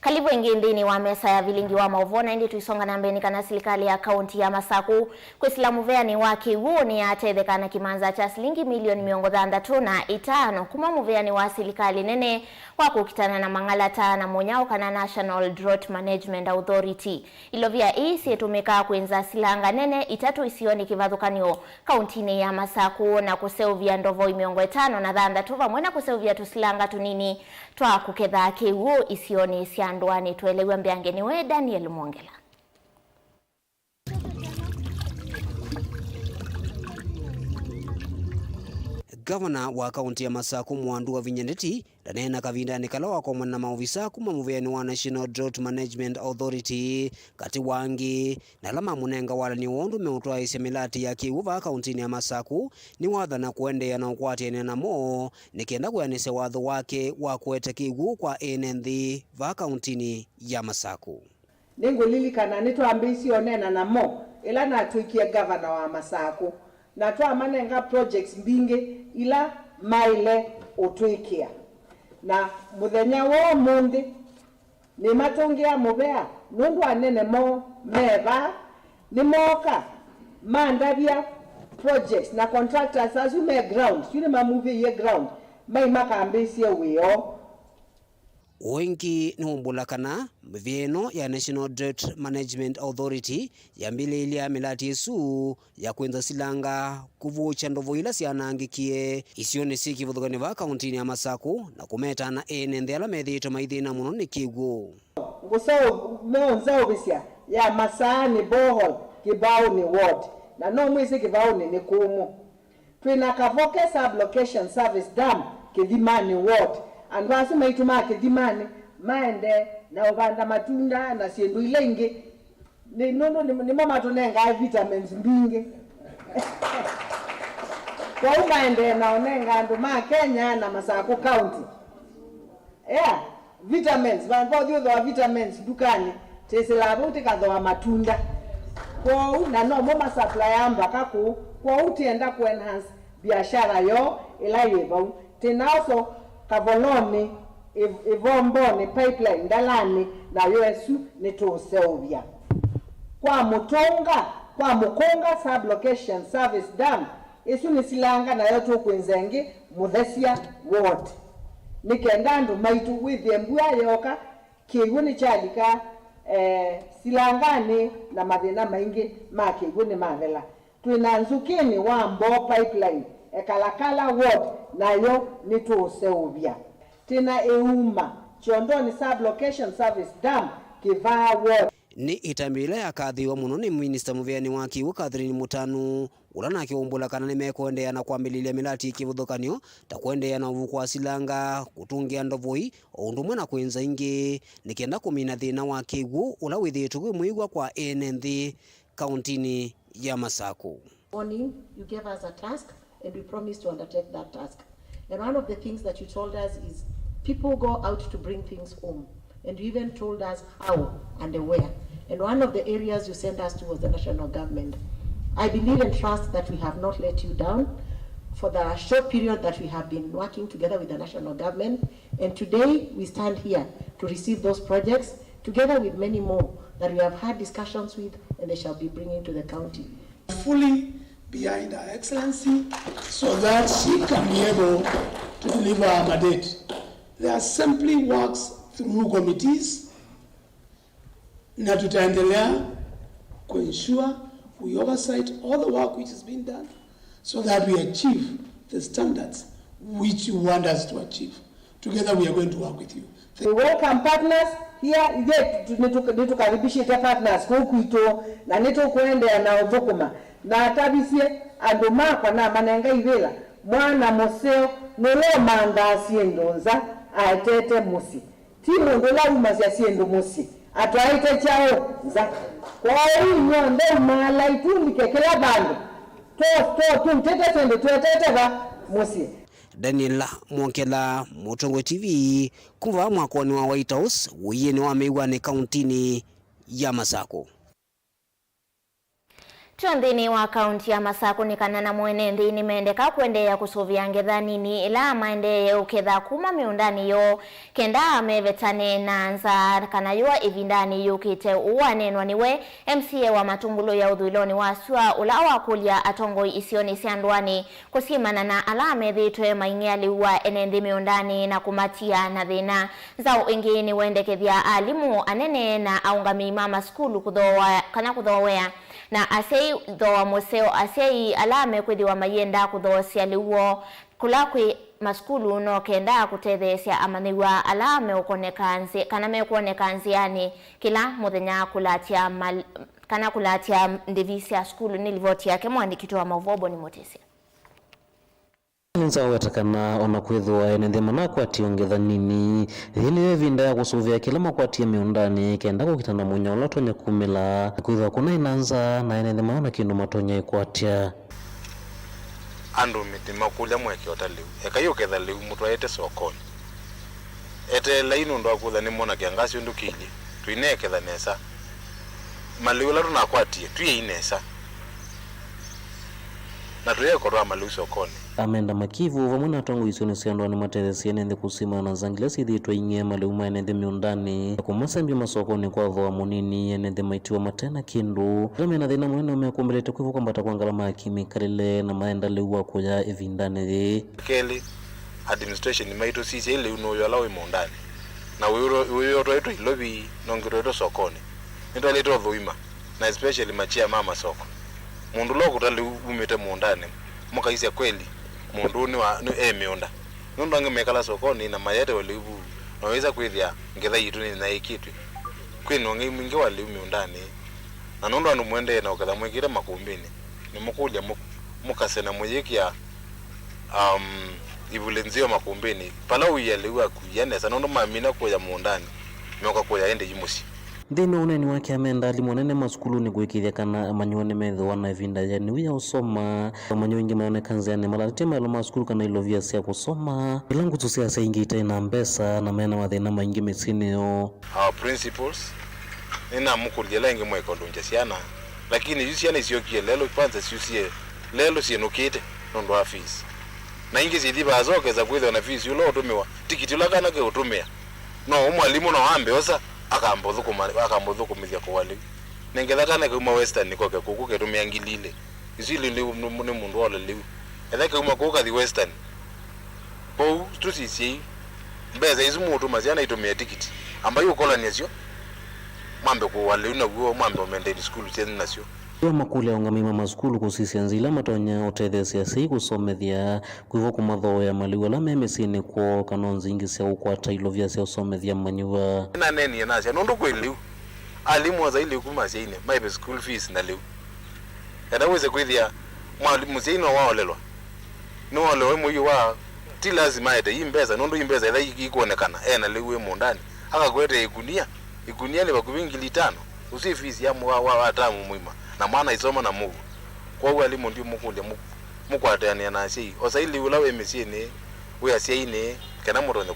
Kalibu ingindini wa mesa ya Vilingi wa Mauvoo na indi tuisonga na mbeni kana serikali ya kaunti ya Masaku kwisilamu veani waki huo ni atethekana kimanza cha shilingi milioni 305 kuma muveani wa serikali nene wako kitana na mangalata na monyao kana National Drought Management Authority. Ilovia isi etumeka kuenza silanga nene itatu isioni kivathukanio kauntini ya Masaku na kuseuvia ndovo 5 vamwena kuseuvia tusilanga tunini twa kuketha kiwu isioni siandwani. Tuelewe mbiangeni we Daniel Mwongela. Gavana wa kaunti ya Masaku Mwandu wa Vinyendeti danena kavinda nikala wako mwana maofisa kuma muveani wa National Drought Management Authority kati wangi na lama munenga wala ni wondu meutwa isemilati ya kiuva kaunti ya Masaku ni wathana kuendea na ukwati na mo nikienda kuyanise watho wake wa kueta kiwu kwa enenthi va kaunti ya Masaku. Ningu lilikana nitwambisi onena na mo ila natuikia gavana wa Masaku na twa manenga projects mbinge ila maile utwikia na muthenya wo mundi ni matongia mubea nundu anene mo meva ni moka mandavia projects na contractors azume ground sine mamuvi ye ground mai makambisi weo. Wengi ni umbulakana mvieno ya National Drought Management Authority yambililia milati yesu ya kwenza silanga kuvucha ndovo ila sianangikie isione siki vuthukani va kaunti ya Masaku na kumeta na enende ala methito maithina muno ni kigu. Ngusao meonza obisia ya Masani bohol kibao ni ward na no mwisi kibao ni kumu. Twina Kavoke Sublocation Service Dam Kidimani ward andwasi maituma Kidimani maende na ubanda matunda na siendu ilenge ni nono ni mama tonenga vitamins mbinge kwa umaende na onenga ndo ma Kenya na Masaku County vitamins vango dio vitamins dukani teselabu tikadhoa matunda kwa na no mama supply amba kaku kwa utienda ku enhance biashara yo ila yevo tenaso kavoloni ivomboni pipeline dalani na yesu nitoseovia kwa mukonga sublocation service dam isu nisilanga na yoto kwenzengi muthesia ward nikendandu maitu withembua yoka kiguni chalika silangani na mathina maingi ma kiguni mavela twina nzukini wa mbo pipeline ekalakala ward nayo nitoseovia tina euma Chondoni sublocation service dam kivaa ward. ni itambile yakathiwa muno ni Minister muveani wa kiwu Catherine Mutanu ula nakiumbula kana nimekwendeana kwambililia milati kivuthukanio ta kwendeana uvuku wa silanga kutungia ndovoi undu mwe na kwenza ingi nikienda kumina thina wa kiwu ula withitu gwi muigwa kwa NND kauntini ya Masaku. Morning, you gave us a task and we promised to undertake that task. And one of the things that you told us is people go out to bring things home. And you even told us how and where. And one of the areas you sent us to was the national government. I believe and trust that we have not let you down for the short period that we have been working together with the national government. And today we stand here to receive those projects together with many more that we have had discussions with and they shall be bringing to the county. Fully behind Her Excellency so that she can be able to deliver our mandate. There are simply works through committees na tutaendelea to ensure we oversight all the work which is being done so that we achieve the standards which you want us to achieve. Together we are going to work with you. We welcome partners here. Nitukaribishe partners kuito na nitukwendea na uvukuma na atabisie anduma kwa na manenga ivela mwana moseo nolo manda asiendonza atete musi timu ndola umasi asiendo musi atwaite chao za kwa hiyo ndio mala itulike kila bando to mtete sendo tuetete ba musi. Daniel Mwonkela, Mutongo TV, kuva mwakoni wa White House, uyeni wa Meiwane kauntini ya Masaku. Tuandini wa kaunti ya Masaku ni kanana mwenendi ni meendeka kuendea kusuvia ngedhani ni ila maende uketha kuma miundani yo kenda mevetane nanza kanayua ivindani yukite uwanenwa niwe MCA wa Matumbulo ya Udhuiloni wa Sua ula wakulia atongoi isioni siandwani kusimana na alame dhitwe maingiali wa enendi miundani na kumatia na dhina zao ingi ni wendekethia alimu anene na aungami mama skulu kudhowea na asei dhoa moseo asei alame kwithiwa mayenda kuthosia liwo kulakwi maskulu no kenda kutethesia amaniwa alame ukonekanzi kana mekuonekanziani kila muthenya kulatia kana kulatia ndivisia skulu nilivoti yake mwandikito wa Mauvoo ni Motesia. Nza wetakana ona kwithwa ene manako ationgeza nini ile vinda ya kusuvia kila makwati ya miundani kenda kukitana munyolo tonya kumila kwithwa kuna inanza na ene maana kindu matonya ikwatia andu mitima kulya mweke otaliu ekayo ketha liu mutu aete sokoni ete laino ndo akutha ni mona kiangasi undu kili tuineketha nesa maliu la tunakwatie tuye inesa na tuye korwa maliu sokoni. Amenda makivu vamwe na tongo isioni siandwani matethesia nende kusima na zangilesi dhitwa inge maliuma enende miundani kumasembi masokoni kwa dhoa munini enende maitiwa matena kindu ramena dhina mwene umekumbelete kwivu kwa mbata kwa ngalama ya kimikalile na maenda liuwa kuya evindani keli administration ni maito sisi ile unoyo alawe miundani na uyoto yetu ilobi nongiro yetu sokoni nito alito dhuima na especially machia mama soko mundu loko tali umete miundani mwaka isi ya kweli mundu ni wa miunda nundu ange mekala sokoni na mayete walibu naweza kwithia ngetha yitu ni na ikitwi kwino ngi mwingi wali miundani na nundu anu mwende na ukatha mwikire makumbini ni mukulya mukasena muyikia ibulenzio makumbini pala uyaliwa kuyanesa nundu mamina kuya muundani myoka kuya ende yimusi. Ndino uneni wake amenda alimonene maskulu ni kuikithia kana manyone metho wana vinda ya niwia usoma manyo ingi maone kanziani malatima ilo maskulu kana ilovia siya kusoma ilangu tusia sa ingi itaina mbesa na mena wathina maingi mesini yo our principles nina mukulia ingi mweka lunja siana lakini yusiana isiyokie lelo kwanza siusie lelo sienukite nondo wa fees na ingi zithiba azoke za kwithwa na fees ulo utumiwa tikiti ulakana ke utumia no umwalimu no ambe osa akambothukumithia kwa waliu nengetha kana kuma western niko ke kuku tumia ngilile isili ni mundu wala liu etha kuma kuka the western po tusisi mbeza izumu utumaziana itumia tikiti ambayo ukola nesio mambe kwa waliu na guo mambe maintain school tena nasio yo makule ongami mama skulu kusisia nzila matonya utethesia sei kusomethia kwivo kumatho ya maliwa la memesini kwa kanonzi ingi sia ukwata ilovia sia usomethia manyuwa na neni nasia nundu kweliu alimu wa zaili kuma seine maibe school fees na leo yana weze kwithia mwalimu seine wao lelwa no wale wewe wa ti lazima ete imbeza nondo imbeza ila ikuonekana na lewe mondani akakwete igunia le bakubingili 5 usi fees ya wa atamu mwima na mwana isoma na Mauvoo kwa walimu ndio mukunde mukwatania na sei osaili ulawe mesine we asiine kana muronde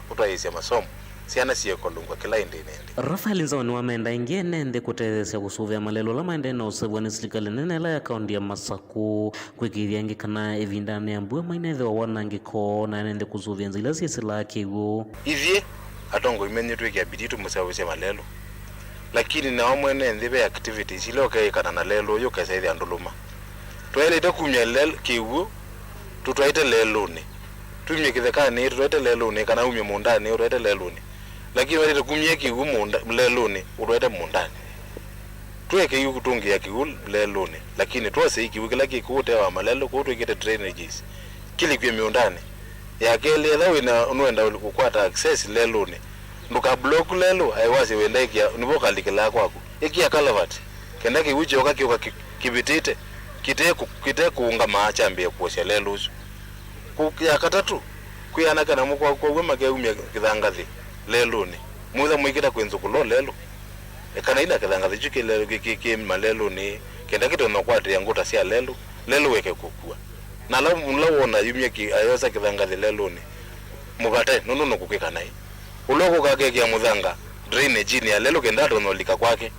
kutoyesya masomo siana siye kolungwa kila nende Rafael Nzoni wamenda ingie nende kutezesya kusuvya malelo la maende na usebwani serikali nene la akaunti ya Masaku kwikiria ngikana evindane ambwe mainethe wa wanangiko na nende kusuvya nzila siesi lake go ivye atongo imenye tuikia biditu musawese malelo lakini na wamwene ndebe activities ile okaikana na lelo yo kasaidi anduluma twelete kumya lelo kiwu tutwaite lelone tumye kithekane tutwaite lelone kana umye mundani utwaite lelone lakini wale kumye kiwu munda lelone utwaite mundani tweke yu kutungia kiwu lelone lakini twase kiwu kila kikuute wa malelo kutu ikite drainages kili kwa mundani ya kele dawe na unuenda ukwata access lelone nduka block lelo aiwase wendekia niboka likela kwako ikia kalavati kenda kiwuche okakiuka kibitite kite kuunga maachambie kuosha lelo kuya katatu kuyana kana mukwa kwa wema ke umya kithangathi lelo ni mutha mwikita kwenzukulo lelo kana ina kithangathi chike lelo kiki malelo ni kenda kito no kwate yanguta sia lelo weke kukua na la mulawona yumya ki ayosa kithangathi lelo ni mugate nono kukika nai uloko kake kya muthanga drainage ni lelo kenda tono lika kwake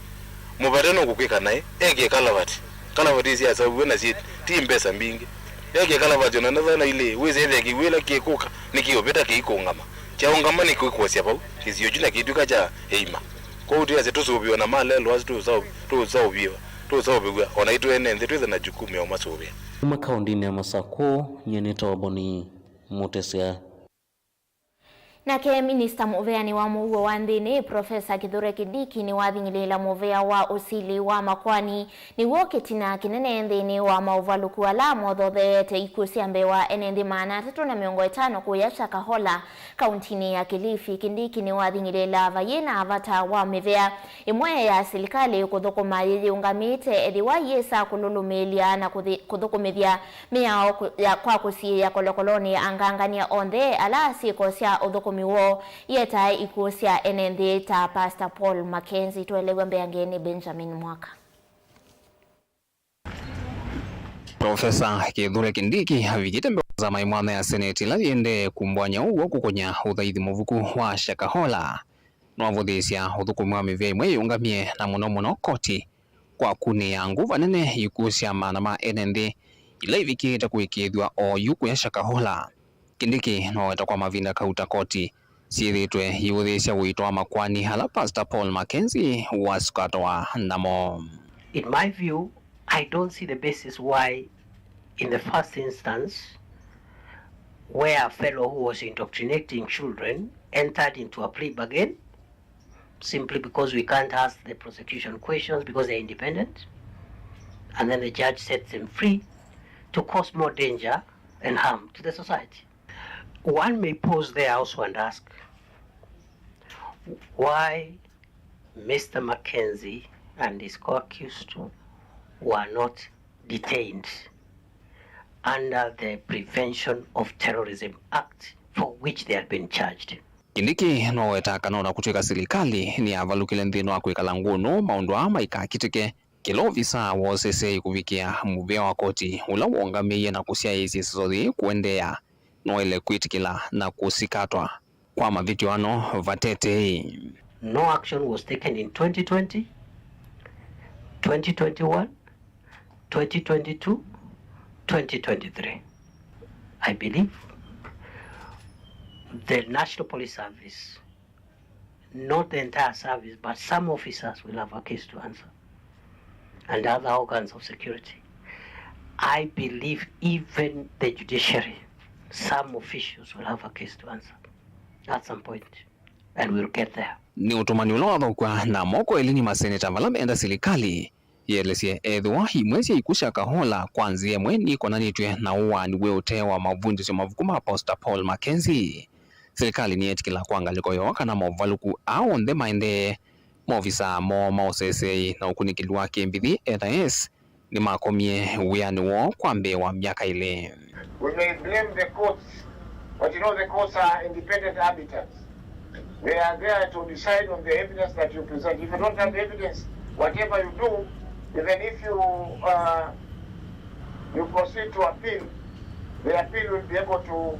mubate no kukika nai eke kalavati sia sabu na si timbesa mbingi yake kalavati na nadhana ile weze ile kiwela kiekuka nikiopeta kiikongama chaongama ni kuikosia pau kizio jina kitu kacha heima kwa uti ase tusubiwa na malelo azu tusaobiwa onaitu ene ndetu na jukumu ya masobia makaundini ya Masako nyeneta waboni mutesya Nake Minister Muveani wa Mauvoo wa nthini Profesa Kithure Kindiki ni wathingilila muvea wa usili wa makwani ni wokitina kinene nthini wa Mauvoo lukuala mothothete ikusia mbewa enendi maana 350 kuya Shakahola kauntini ya Kilifi. Kindiki ni wathingilila vayina avata wa mivea imwe ya serikali kuthukuma yiungamite ethiwa yesa kululumilia na kuthukumithia miao kwa kusia kolokoloni angangania onthe ala sikosia miwo yeta ikusia enende ta Pastor Paul Mackenzie. Tuelewe mbeangeni Benjamin Mwaka. Profesa Kithure Kindiki avikite mbeo za maimwana ya seneti la yende kumbwanya uwo kukonya uthaithi muvuku wa Shakahola nwavuthisya uthukumi wa mivea imwe yungamie na muno koti kwa kuni ya nguva nene ikusia maana ma enende ila ivikite kuikithwa o yuku ya Shakahola. Kindiki noeta kwa mavinda kauta koti siithitwe yivuthisya witwa makwani hala Pastor Paul Mackenzie waskatwa namo. In my view, I don't see the basis why in the first instance where a fellow who was indoctrinating children entered into a plea bargain simply because we can't ask the prosecution questions because they're independent, and then the judge sets them free to cause more danger and harm to the society. One may pause there also and ask why Mr. Mackenzie and his co-accused were not detained under the Prevention of Terrorism Act for which they had been charged. Kindiki noeta kanona kutuika serikali ni avalukile nthino wa kwikala ngunu maundu ama ikakitike kila ofisa wosese kuvikia muvea wa koti ula wongamie na kusia isi sothi kuendea noele kwitikila na kusikatwa kwa mavitiwano vatete. No action was taken in 2020, 2021, 2022, 2023. I believe the National Police Service, not the entire service, but some officers will have a case to answer, and other organs of security. I believe even the judiciary, some officials will have a case to answer at some point, and we'll get there. Ni utumani ulowathokwa na moko elini maseneta vala meenda serikali yelesie ethwa imwesi ikusha Kahola kwanzia mweni konanitwe na uwani we utewa mavundisyo mavuku ma Pastor Paul Mackenzie. Serikali ni etikila kuangaliko yoka na mavaluku au nde maende Maofisa mo maosese na ukunikili wake mbithi NIS ni makomie wiani wo kwa mbewa miaka ile. We may blame the courts, but you know the courts are independent arbiters. They are there to decide on the evidence that you present. If you don't have evidence, whatever you do, even if you proceed to appeal, the appeal will be able to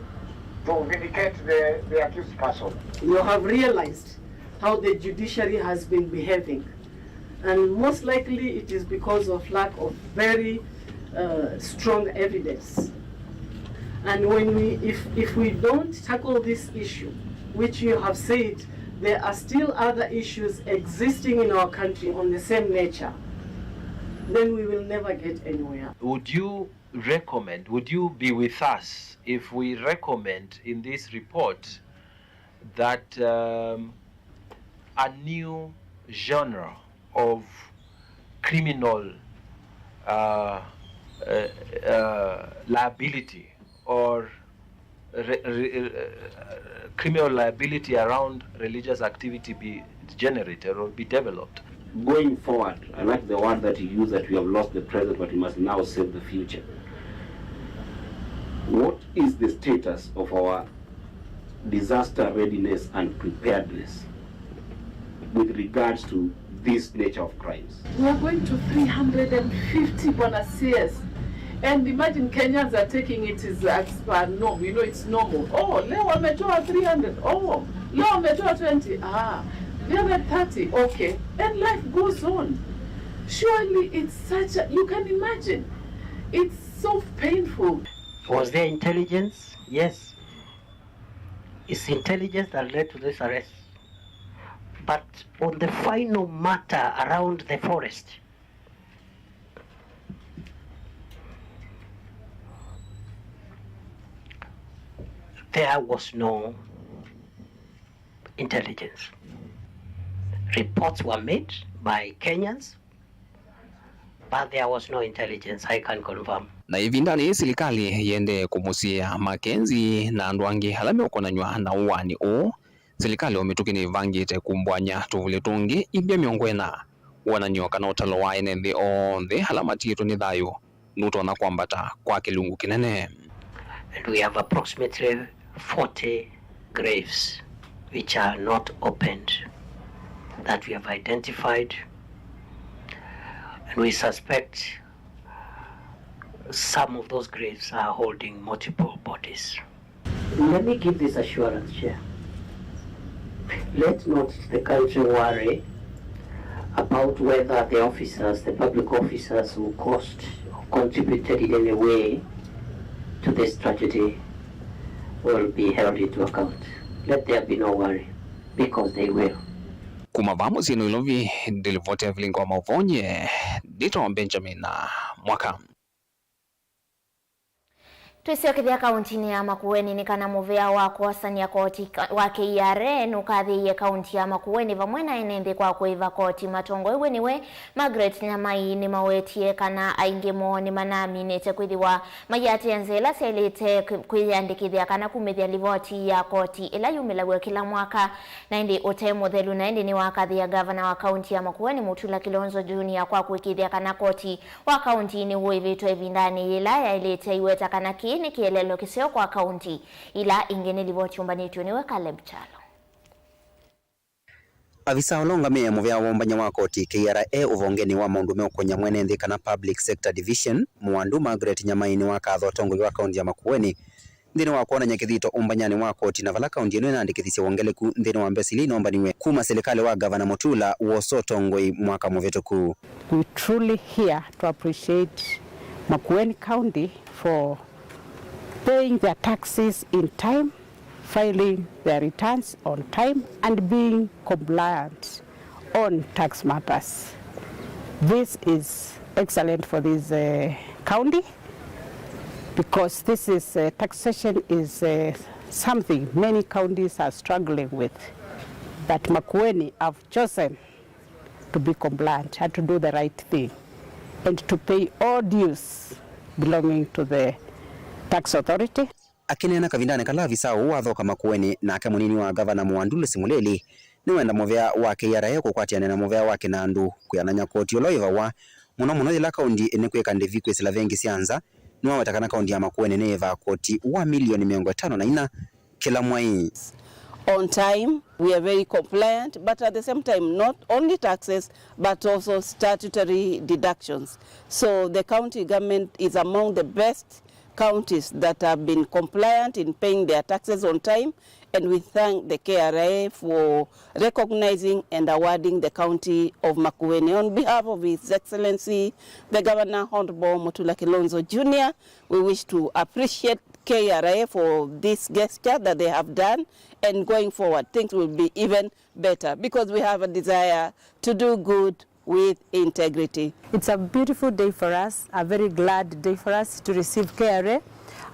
vindicate the accused person. You have realized how the judiciary has been behaving, and most likely it is because of lack of very strong evidence. And when if we don't tackle this issue, which you have said, there are still other issues existing in our country on the same nature, then we will never get anywhere. Would you be with us if we recommend in this report that a new genre of criminal liability or criminal liability around religious activity be generated or be developed? Going forward, I like the word that you use, that we have lost the present but we must now save the future. What is the status of our disaster readiness and preparedness with regards to this nature of crimes? We are going to 350 bonuses. And imagine Kenyans are taking it as per norm. You know, it's normal. Oh, leo wametoa 300. Oh, leo wametoa 20. The other 30. Okay. And life goes on. Surely it's such a, you can imagine. It's so painful. Was there intelligence? Yes. It's intelligence that led to this arrest. But on the final matter around the forest, there was no intelligence. Reports were made by Kenyans, but there was no intelligence, I can confirm. Na hivi ndani serikali yende kumusia Makenzi na andu angi halame ukonanywa na uwani o serikali wametukini vangite kumbwanya tuvule tungi ibya miongwena wananyoka na utalo wa enende onthe halamatitu ni thayo nutona kwambata kwa kilungu kinene. And we have approximately 40 graves which are not opened that we have identified, and we suspect some of those graves are holding multiple bodies. Let me give this assurance here. Let not the country worry about whether the officers, the public officers who caused or contributed in any way to this tragedy will be held into account. Let there be no worry, because they will. Kuma vamos ino ilovi dilivote Vilingi wa Mauvoo dito Benjamin na mwaka. Tuisiokithia kauntini ya Makueni ni kana muvea wa kuasania koti wa KRA nukathiie kaunti ya Makueni vamwe na enende kwa kuiva koti matongo iwe niwe Margaret Nyamai ni mawetie kana aingi moni manaminite kwithiwa mayate nzela selite kwiyandikithia kana kumithia livoti ya koti ila yumilagwa kila mwaka na indi utemo thelu na indi ni wakathia gavana wa kaunti ya Makueni Mutula Kilonzo Junior kwa kuikithia kana koti wa kaunti ni uivitwe evindani ila ya ilite iweta kana ni kielelo kisio kwa kaunti ila ingene livoti umbanitwe niwe Caleb Chalo. Avisa olonga mea muvea wombanya wa koti KRA uvongeni wa maundu meukonya mwene nthi kana Public Sector Division mwandu Margaret Nyamai ni wakatho tongo wa kaunti ya Makueni nthini wa kuona nyakithito umbanyani wa koti na vala kaunti ino inandikithisia wongeleku nthini wa mbesili inombaniwe kuma serikali wa gavana Mutula woso tongoi mwaka muvituku. We truly here to appreciate Makueni County for paying their taxes in time, filing their returns on time, and being compliant on tax matters. This is excellent for this county because this is taxation is something many counties are struggling with. But Makueni have chosen to be compliant and to do the right thing and to pay all dues belonging to the tax authority. Akinena kavindane kala avisa wathoka Makueni na munini wa gavana Mwandule Simuleli ni wenda muvea wa KRA kukwatiana na muvea wake na andu kuyananya koti oloiva wa muno ila kaundi ene kweka ndivi kwesila vengi sianza ni watakana kaundi ya Makueni neva koti wa milioni 54 kila mwai. On time, we are very compliant, but at the same time, not only taxes, but also statutory deductions. So the county government is among the best counties that have been compliant in paying their taxes on time, and we thank the KRA for recognizing and awarding the county of Makueni. On behalf of His Excellency, the Governor Honorable Mutula Kilonzo Jr., we wish to appreciate KRA for this gesture that they have done, and going forward things will be even better because we have a desire to do good with integrity. It's a beautiful day for us, a very glad day for us to receive KRA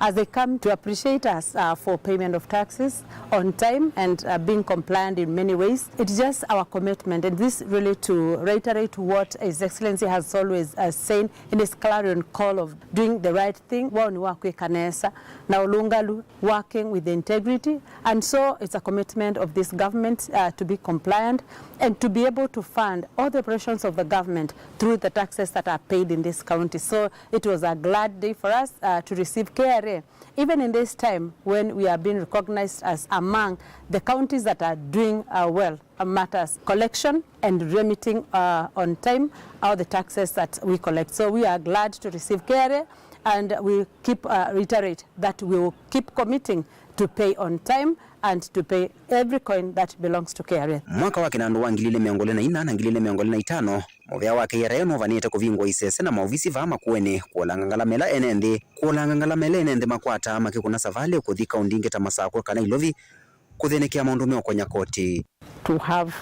as they come to appreciate us for payment of taxes on time and being compliant in many ways. It's just our commitment, and this really to reiterate what His Excellency has always said in his clarion call of doing the right thing. Now Lungalu working with integrity, and so it's a commitment of this government to be compliant and to be able to fund all the operations of the government through the taxes that are paid in this county. So it was a glad day for us to receive KRA, even in this time when we are being recognized as among the counties that are doing well matters collection and remitting on time all the taxes that we collect. So we are glad to receive KRA, and we keep reiterate that we will keep committing to pay on time and to pay every coin that belongs to KRA. Mwaka wa kinandu wa 2024 na 2025 muvea wa KRA novanite kuvingwa isese na maovisi va Makueni kuolangangalamela enende makwata makikuna savale kuthika undinge ta masako kana ilovi kuthenekea maundu meokonya koti. To have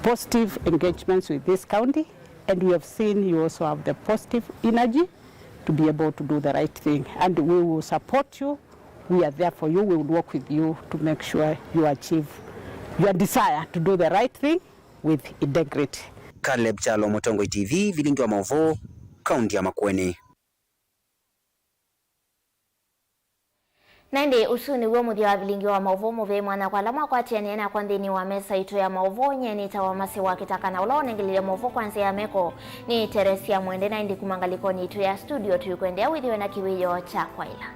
positive engagements with this county, and we have seen you also have the positive energy to be able to do the right thing, and we will support you. We are there for you. We will work with you to make sure you achieve your desire to do the right thing with integrity. Caleb Chalo, Motongo TV, Vilingi wa Mauvoo, kaunti ya Makueni. Nandi usuni uwe muthi wa Vilingi wa Mauvoo muve mwana kwa lama kwa tianiena kwa ndini wa mesa ito ya Mauvoo nye ni tawamasi wa KITAKA na ulao nengilile Mauvoo kwa nse ya meko ni Teresia Mwende na indi kumangaliko ni ito ya studio tuyukwendea withiwe na kiwiyo cha kwaila.